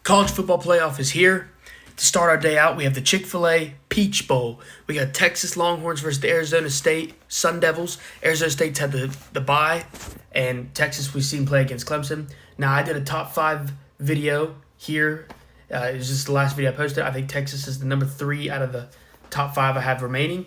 College football playoff is here. To start our day out, we have the Chick-fil-A Peach Bowl. We got Texas Longhorns versus the Arizona State Sun Devils. Arizona State's had the bye, and Texas we've seen play against Clemson. Now, I did a top 5 video here. It was just the last video I posted. I think Texas is the number 3 out of the top 5 I have remaining.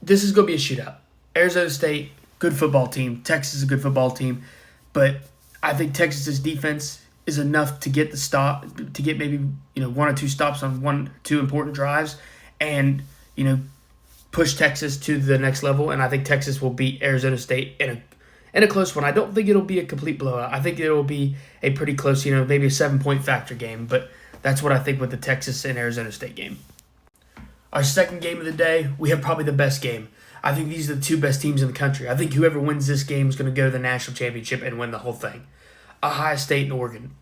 This is going to be a shootout. Arizona State, good football team. Texas is a good football team. But I think Texas's defense is enough to get the stop, to get maybe 1 or 2 stops on 1 or 2 important drives, and push Texas to the next level. And I think Texas will beat Arizona State in a close one. I don't think it'll be a complete blowout. I think it'll be a pretty close, maybe a 7-point factor game. But that's what I think with the Texas and Arizona State game. Our second game of the day, we have probably the best game. I think these are the 2 best teams in the country. I think whoever wins this game is going to go to the national championship and win the whole thing. Ohio State and Oregon.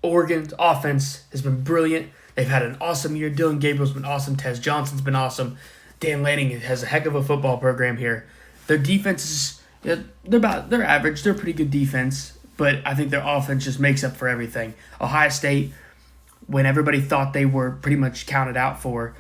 Oregon's offense has been brilliant. They've had an awesome year. Dylan Gabriel's been awesome. Tez Johnson's been awesome. Dan Lanning has a heck of a football program here. Their defense is they're average. They're a pretty good defense, but I think their offense just makes up for everything. Ohio State, when everybody thought they were pretty much counted out for,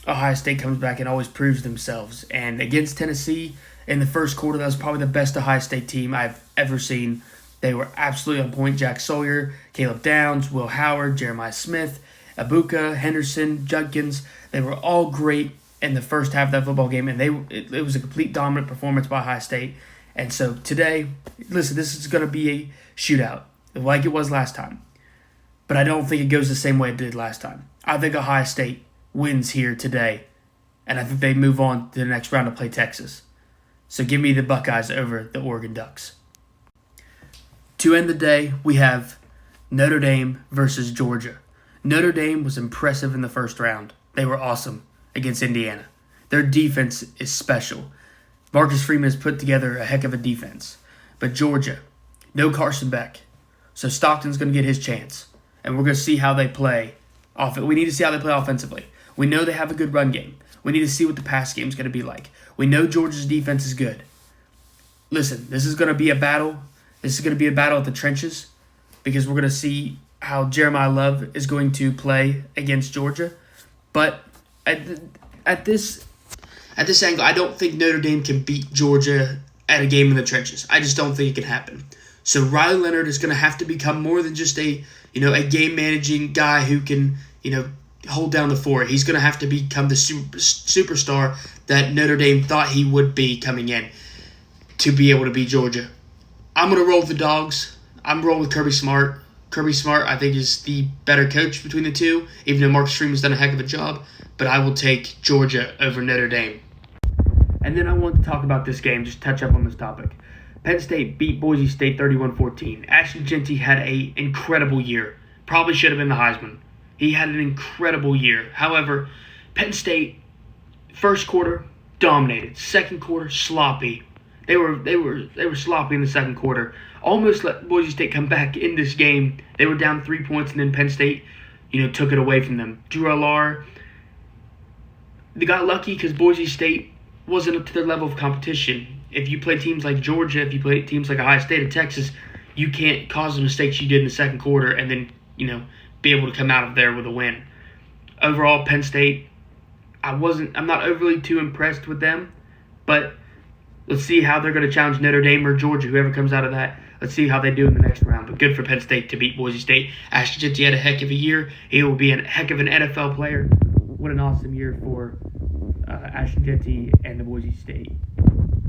Ohio State comes back and always proves themselves. And against Tennessee in the first quarter, that was probably the best Ohio State team I've ever seen. They were absolutely on point. Jack Sawyer, Caleb Downs, Will Howard, Jeremiah Smith, Abuka, Henderson, Judkins. They were all great in the first half of that football game, and it was a complete dominant performance by Ohio State. And so today, listen, this is going to be a shootout like it was last time. But I don't think it goes the same way it did last time. I think Ohio State wins here today, and I think they move on to the next round to play Texas. So give me the Buckeyes over the Oregon Ducks. To end the day, we have Notre Dame versus Georgia. Notre Dame was impressive in the first round. They were awesome against Indiana. Their defense is special. Marcus Freeman has put together a heck of a defense. But Georgia, no Carson Beck. So Stockton's going to get his chance. And we're going to see how they play. We need to see how they play offensively. We know they have a good run game. We need to see what the pass game is going to be like. We know Georgia's defense is good. Listen, this is going to be a battle. This is going to be a battle at the trenches because we're going to see how Jeremiah Love is going to play against Georgia. But at this angle, I don't think Notre Dame can beat Georgia at a game in the trenches. I just don't think it can happen. So Riley Leonard is going to have to become more than just a game managing guy who can hold down the fort. He's going to have to become the superstar that Notre Dame thought he would be coming in to be able to beat Georgia. I'm going to roll with the Dogs. I'm rolling with Kirby Smart. Kirby Smart, I think, is the better coach between the two, even though Marcus Freeman's done a heck of a job. But I will take Georgia over Notre Dame. And then I want to talk about this game, just touch up on this topic. Penn State beat Boise State 31-14. Ashton Jeanty had an incredible year. Probably should have been the Heisman. He had an incredible year. However, Penn State, first quarter, dominated. Second quarter, sloppy. They were sloppy in the second quarter. Almost let Boise State come back in this game. They were down 3 points, and then Penn State, took it away from them. Drew Allar, they got lucky because Boise State wasn't up to their level of competition. If you play teams like Georgia, if you play teams like Ohio State or Texas, you can't cause the mistakes you did in the second quarter and then, be able to come out of there with a win. Overall, Penn State, I'm not overly too impressed with them, but let's see how they're going to challenge Notre Dame or Georgia, whoever comes out of that. Let's see how they do in the next round. But good for Penn State to beat Boise State. Ashton Jeanty had a heck of a year. He will be a heck of an NFL player. What an awesome year for Ashton Jeanty and the Boise State